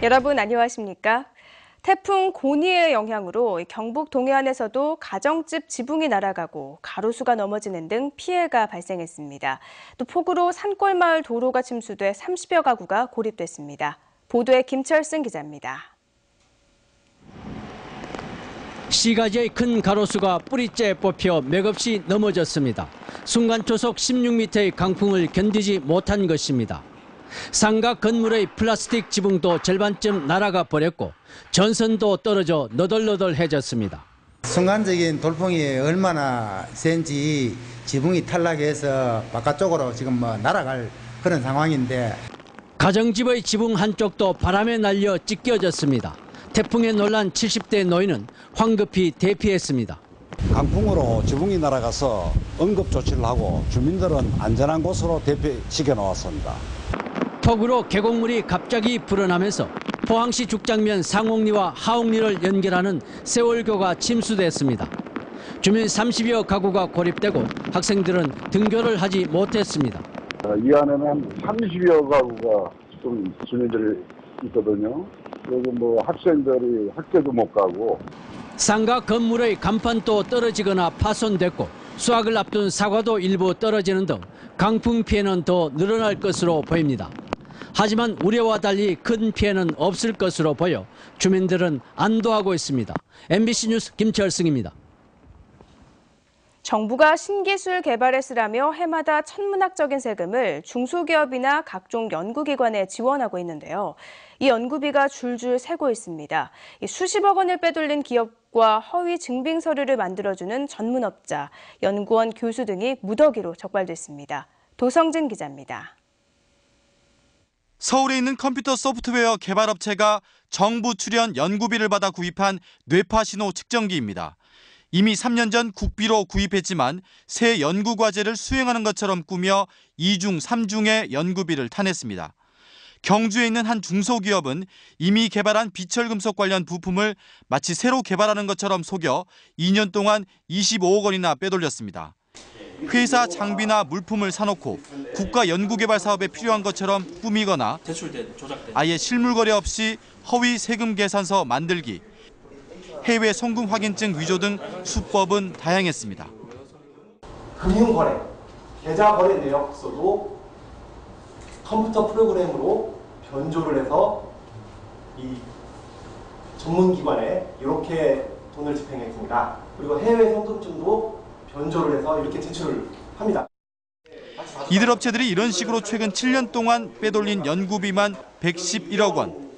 여러분 안녕하십니까? 태풍 고니의 영향으로 경북 동해안에서도 가정집 지붕이 날아가고 가로수가 넘어지는 등 피해가 발생했습니다. 또 폭우로 산골마을 도로가 침수돼 30여 가구가 고립됐습니다. 보도에 김철승 기자입니다. 시가지의 큰 가로수가 뿌리째 뽑혀 맥없이 넘어졌습니다. 순간 초속 16m의 강풍을 견디지 못한 것입니다. 상가 건물의 플라스틱 지붕도 절반쯤 날아가 버렸고 전선도 떨어져 너덜너덜해졌습니다. 순간적인 돌풍이 얼마나 센지 지붕이 탈락해서 바깥쪽으로 지금 날아갈 그런 상황인데 가정집의 지붕 한쪽도 바람에 날려 찢겨졌습니다. 태풍에 놀란 70대 노인은 황급히 대피했습니다. 강풍으로 지붕이 날아가서 응급 조치를 하고 주민들은 안전한 곳으로 대피시켜 놓았습니다. 폭우로 계곡물이 갑자기 불어나면서 포항시 죽장면 상옥리와 하옥리를 연결하는 세월교가 침수됐습니다. 주민 30여 가구가 고립되고 학생들은 등교를 하지 못했습니다. 이 안에는 30여 가구가 좀 주민들이 있거든요. 그리고 학생들이 학교도 못 가고. 상가 건물의 간판도 떨어지거나 파손됐고 수확을 앞둔 사과도 일부 떨어지는 등 강풍 피해는 더 늘어날 것으로 보입니다. 하지만 우려와 달리 큰 피해는 없을 것으로 보여 주민들은 안도하고 있습니다. MBC 뉴스 김철승입니다. 정부가 신기술 개발에 쓰라며 해마다 천문학적인 세금을 중소기업이나 각종 연구기관에 지원하고 있는데요. 이 연구비가 줄줄 새고 있습니다. 수십억 원을 빼돌린 기업과 허위 증빙 서류를 만들어주는 전문업자, 연구원, 교수 등이 무더기로 적발됐습니다. 도성진 기자입니다. 서울에 있는 컴퓨터 소프트웨어 개발업체가 정부 출연 연구비를 받아 구입한 뇌파 신호 측정기입니다. 이미 3년 전 국비로 구입했지만 새 연구과제를 수행하는 것처럼 꾸며 2중, 3중의 연구비를 타냈습니다. 경주에 있는 한 중소기업은 이미 개발한 비철금속 관련 부품을 마치 새로 개발하는 것처럼 속여 2년 동안 25억 원이나 빼돌렸습니다. 회사 장비나 물품을 사놓고 국가 연구개발 사업에 필요한 것처럼 꾸미거나 아예 실물 거래 없이 허위 세금 계산서 만들기, 해외 송금 확인증 위조 등 수법은 다양했습니다. 금융거래, 계좌거래 내역서도 컴퓨터 프로그램으로 변조를 해서 이 전문기관에 이렇게 돈을 집행했습니다. 그리고 해외 송금증도 변조를 해서 이렇게 제출을 합니다. 이들 업체들이 이런 식으로 최근 7년 동안 빼돌린 연구비만 111억 원.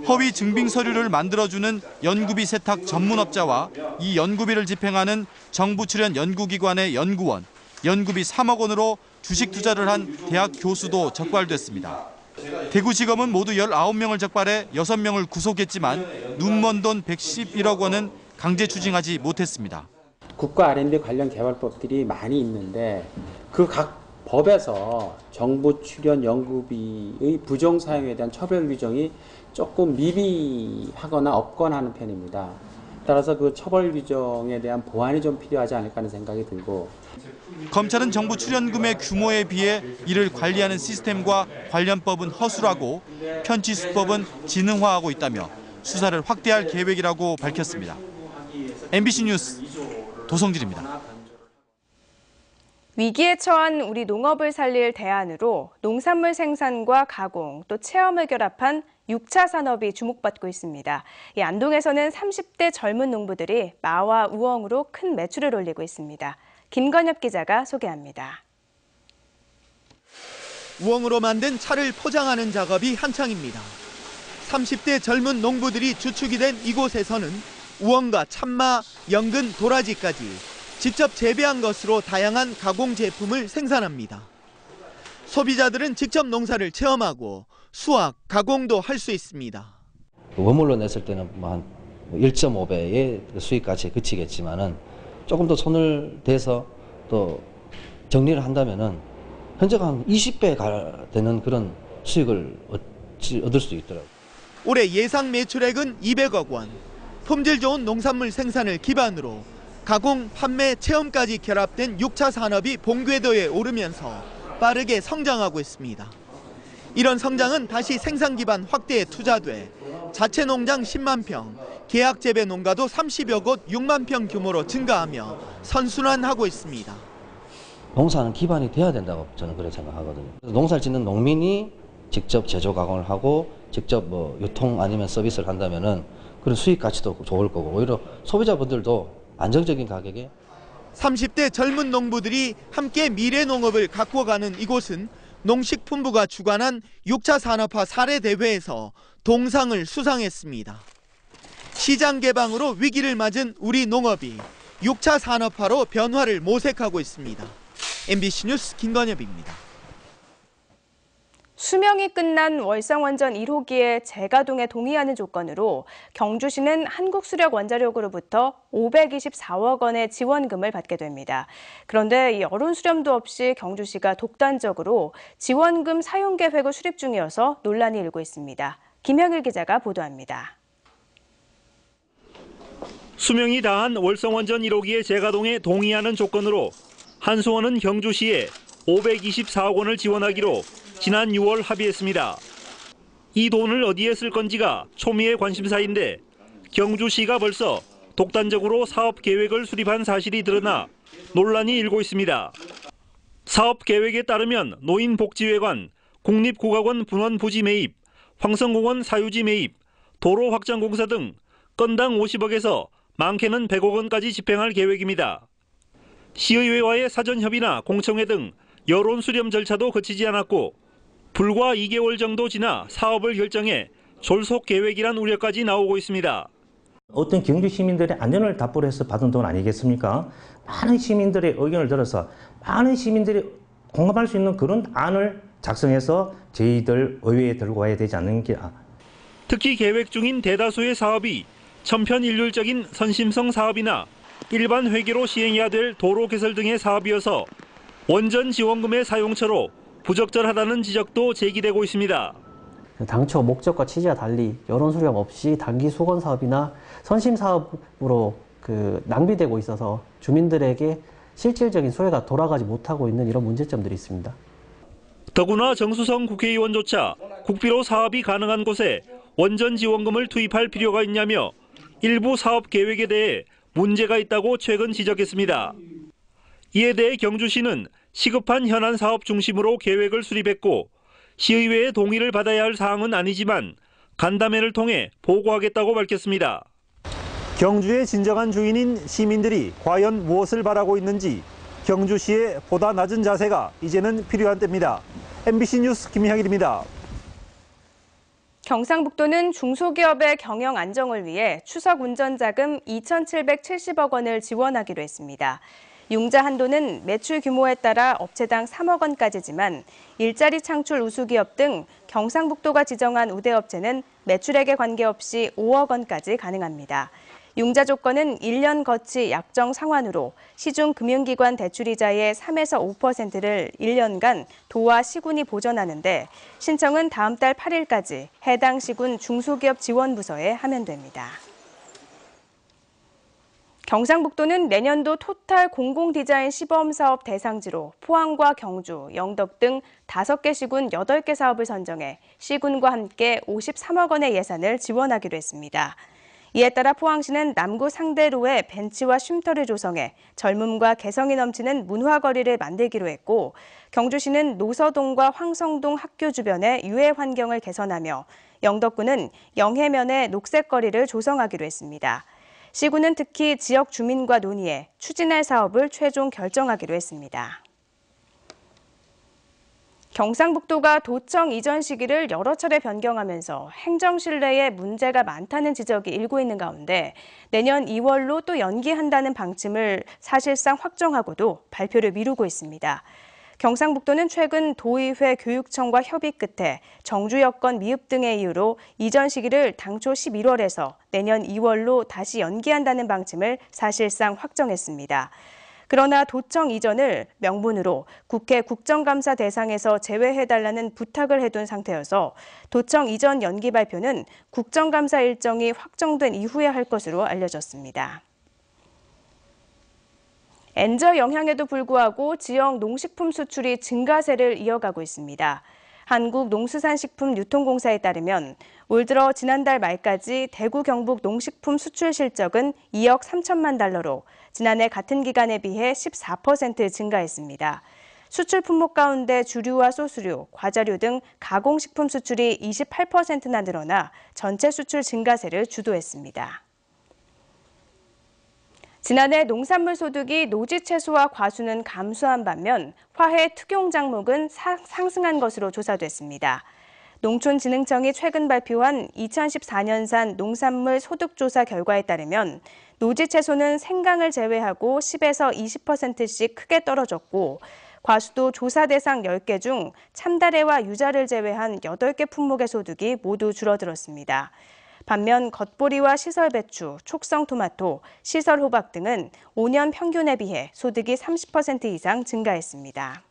허위 증빙 서류를 만들어주는 연구비 세탁 전문업자와 이 연구비를 집행하는 정부 출연 연구기관의 연구원, 연구비 3억 원으로 주식 투자를 한 대학 교수도 적발됐습니다. 대구지검은 모두 19명을 적발해 6명을 구속했지만 눈먼 돈 111억 원은 강제 추징하지 못했습니다. 국가 R&D 관련 개발법들이 많이 있는데 그 각 법에서 정부 출연 연구비의 부정 사용에 대한 처벌 규정이 조금 미비하거나 없거나 하는 편입니다. 따라서 그 처벌 규정에 대한 보완이 좀 필요하지 않을까 하는 생각이 들고. 검찰은 정부 출연금의 규모에 비해 이를 관리하는 시스템과 관련법은 허술하고 편취 수법은 지능화하고 있다며 수사를 확대할 계획이라고 밝혔습니다. MBC 뉴스 도성진입니다. 위기에 처한 우리 농업을 살릴 대안으로 농산물 생산과 가공, 또 체험을 결합한 6차 산업이 주목받고 있습니다. 이 안동에서는 30대 젊은 농부들이 마와 우엉으로 큰 매출을 올리고 있습니다. 김건엽 기자가 소개합니다. 우엉으로 만든 차를 포장하는 작업이 한창입니다. 30대 젊은 농부들이 주축이 된 이곳에서는 우엉과 참마, 연근, 도라지까지 직접 재배한 것으로 다양한 가공 제품을 생산합니다. 소비자들은 직접 농사를 체험하고 수확, 가공도 할 수 있습니다. 원물로 냈을 때는 한 1.5배의 수익까지 그치겠지만은 조금 더 손을 대서 또 정리를 한다면은 현재가 한 20배 되는 그런 수익을 얻을 수 있더라고요. 올해 예상 매출액은 200억 원. 품질 좋은 농산물 생산을 기반으로 가공, 판매, 체험까지 결합된 6차 산업이 본궤도에 오르면서 빠르게 성장하고 있습니다. 이런 성장은 다시 생산 기반 확대에 투자돼 자체 농장 10만 평, 계약 재배 농가도 30여 곳 6만 평 규모로 증가하며 선순환하고 있습니다. 농사는 기반이 돼야 된다고 저는 그렇게 생각하거든요. 그래서 농사를 짓는 농민이 직접 제조 가공을 하고 직접 뭐 유통 아니면 서비스를 한다면은 그런 수익 가치도 좋을 거고 오히려 소비자분들도 안정적인 가격에 30대 젊은 농부들이 함께 미래 농업을 가꾸어가는 이곳은 농식품부가 주관한 6차 산업화 사례 대회에서 동상을 수상했습니다. 시장 개방으로 위기를 맞은 우리 농업이 6차 산업화로 변화를 모색하고 있습니다. MBC 뉴스 김건엽입니다. 수명이 끝난 월성원전 1호기의 재가동에 동의하는 조건으로 경주시는 한국수력원자력으로부터 524억 원의 지원금을 받게 됩니다. 그런데 이 여론 수렴도 없이 경주시가 독단적으로 지원금 사용 계획을 수립 중이어서 논란이 일고 있습니다. 김형일 기자가 보도합니다. 수명이 다한 월성원전 1호기의 재가동에 동의하는 조건으로 한수원은 경주시에 524억 원을 지원하기로 지난 6월 합의했습니다. 이 돈을 어디에 쓸 건지가 초미의 관심사인데 경주시가 벌써 독단적으로 사업 계획을 수립한 사실이 드러나 논란이 일고 있습니다. 사업 계획에 따르면 노인복지회관, 국립국악원 분원 부지 매입, 황성공원 사유지 매입, 도로 확장 공사 등 건당 50억에서 많게는 100억 원까지 집행할 계획입니다. 시의회와의 사전협의나 공청회 등 여론 수렴 절차도 거치지 않았고 불과 2개월 정도 지나 사업을 결정해 졸속 계획이란 우려까지 나오고 있습니다. 어떤 경주 시민들의 안전을 답보로 해서 받은 돈 아니겠습니까? 많은 시민들의 의견을 들어서 많은 시민들이 공감할 수 있는 그런 안을 작성해서 저희들 의회에 들고 와야 되지 않는가. 특히 계획 중인 대다수의 사업이 천편일률적인 선심성 사업이나 일반 회계로 시행해야 될 도로 개설 등의 사업이어서 원전 지원금의 사용처로 부적절하다는 지적도 제기되고 있습니다. 당초 목적과 취지와 달리 여론 수렴 없이 단기 수건 사업이나 선심 사업으로 낭비되고 있어서 주민들에게 실질적인 소외가 돌아가지 못하고 있는 이런 문제점들이 있습니다. 더구나 정수성 국회의원조차 국비로 사업이 가능한 곳에 원전 지원금을 투입할 필요가 있냐며 일부 사업 계획에 대해 문제가 있다고 최근 지적했습니다. 이에 대해 경주시는 시급한 현안 사업 중심으로 계획을 수립했고 시의회의 동의를 받아야 할 사항은 아니지만 간담회를 통해 보고하겠다고 밝혔습니다. 경주의 진정한 주인인 시민들이 과연 무엇을 바라고 있는지 경주시의 보다 낮은 자세가 이제는 필요한 때입니다. MBC 뉴스 김형일입니다. 경상북도는 중소기업의 경영 안정을 위해 추석 운전자금 2,770억 원을 지원하기로 했습니다. 융자 한도는 매출 규모에 따라 업체당 3억 원까지지만 일자리 창출 우수기업 등 경상북도가 지정한 우대업체는 매출액에 관계없이 5억 원까지 가능합니다. 융자 조건은 1년 거치 약정 상환으로 시중 금융기관 대출이자의 3에서 5%를 1년간 도와 시군이 보전하는데 신청은 다음 달 8일까지 해당 시군 중소기업 지원부서에 하면 됩니다. 경상북도는 내년도 토탈 공공디자인 시범사업 대상지로 포항과 경주, 영덕 등 5개 시군 8개 사업을 선정해 시군과 함께 53억 원의 예산을 지원하기로 했습니다. 이에 따라 포항시는 남구 상대로에 벤치와 쉼터를 조성해 젊음과 개성이 넘치는 문화거리를 만들기로 했고 경주시는 노서동과 황성동 학교 주변의 유해 환경을 개선하며 영덕구는 영해면에 녹색거리를 조성하기로 했습니다. 시군은 특히 지역 주민과 논의해 추진할 사업을 최종 결정하기로 했습니다. 경상북도가 도청 이전 시기를 여러 차례 변경하면서 행정실 내에 문제가 많다는 지적이 일고 있는 가운데 내년 2월로 또 연기한다는 방침을 사실상 확정하고도 발표를 미루고 있습니다. 경상북도는 최근 도의회 교육청과 협의 끝에 정주 여건 미흡 등의 이유로 이전 시기를 당초 11월에서 내년 2월로 다시 연기한다는 방침을 사실상 확정했습니다. 그러나 도청 이전을 명분으로 국회 국정감사 대상에서 제외해달라는 부탁을 해둔 상태여서 도청 이전 연기 발표는 국정감사 일정이 확정된 이후에 할 것으로 알려졌습니다. 엔저 영향에도 불구하고 지역 농식품 수출이 증가세를 이어가고 있습니다. 한국농수산식품유통공사에 따르면 올 들어 지난달 말까지 대구 경북 농식품 수출 실적은 2억 3천만 달러로 지난해 같은 기간에 비해 14% 증가했습니다. 수출 품목 가운데 주류와 소수류, 과자류 등 가공식품 수출이 28%나 늘어나 전체 수출 증가세를 주도했습니다. 지난해 농산물 소득이 노지 채소와 과수는 감소한 반면 화훼 특용 작목은 상승한 것으로 조사됐습니다. 농촌진흥청이 최근 발표한 2014년산 농산물 소득조사 결과에 따르면 노지 채소는 생강을 제외하고 10에서 20%씩 크게 떨어졌고 과수도 조사 대상 10개 중 참다래와 유자를 제외한 8개 품목의 소득이 모두 줄어들었습니다. 반면 겉보리와 시설배추, 촉성토마토, 시설호박 등은 5년 평균에 비해 소득이 30% 이상 증가했습니다.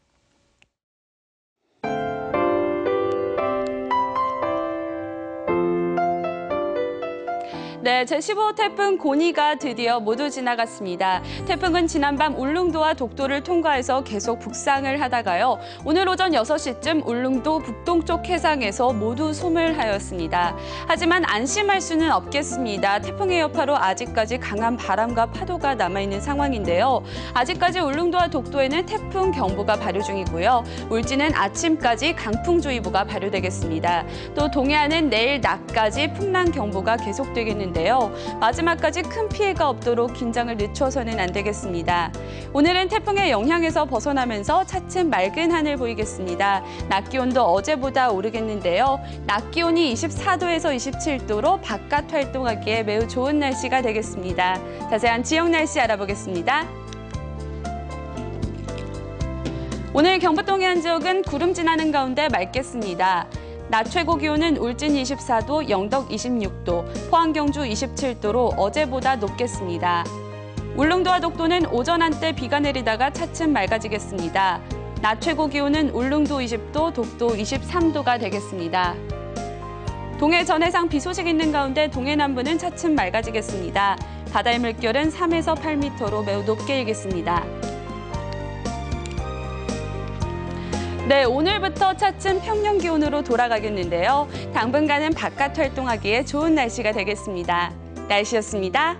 네, 제15호 태풍 고니가 드디어 모두 지나갔습니다. 태풍은 지난밤 울릉도와 독도를 통과해서 계속 북상을 하다가요. 오늘 오전 6시쯤 울릉도 북동쪽 해상에서 모두 소멸하였습니다. 하지만 안심할 수는 없겠습니다. 태풍의 여파로 아직까지 강한 바람과 파도가 남아있는 상황인데요. 아직까지 울릉도와 독도에는 태풍 경보가 발효 중이고요. 울진은 아침까지 강풍주의보가 발효되겠습니다. 또 동해안은 내일 낮까지 풍랑 경보가 계속되겠는데요. 마지막까지 큰 피해가 없도록 긴장을 늦춰서는 안 되겠습니다. 오늘은 태풍의 영향에서 벗어나면서 차츰 맑은 하늘 보이겠습니다. 낮 기온도 어제보다 오르겠는데요. 낮 기온이 24도에서 27도로 바깥 활동하기에 매우 좋은 날씨가 되겠습니다. 자세한 지역 날씨 알아보겠습니다. 오늘 경북 동해안 지역은 구름 지나는 가운데 맑겠습니다. 낮 최고 기온은 울진 24도, 영덕 26도, 포항 경주 27도로 어제보다 높겠습니다. 울릉도와 독도는 오전 한때 비가 내리다가 차츰 맑아지겠습니다. 낮 최고 기온은 울릉도 20도, 독도 23도가 되겠습니다. 동해 전해상 비 소식 있는 가운데 동해 남부는 차츰 맑아지겠습니다. 바다의 물결은 3에서 8m로 매우 높게 일겠습니다. 네, 오늘부터 차츰 평년 기온으로 돌아가겠는데요. 당분간은 바깥 활동하기에 좋은 날씨가 되겠습니다. 날씨였습니다.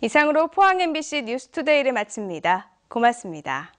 이상으로 포항 MBC 뉴스투데이를 마칩니다. 고맙습니다.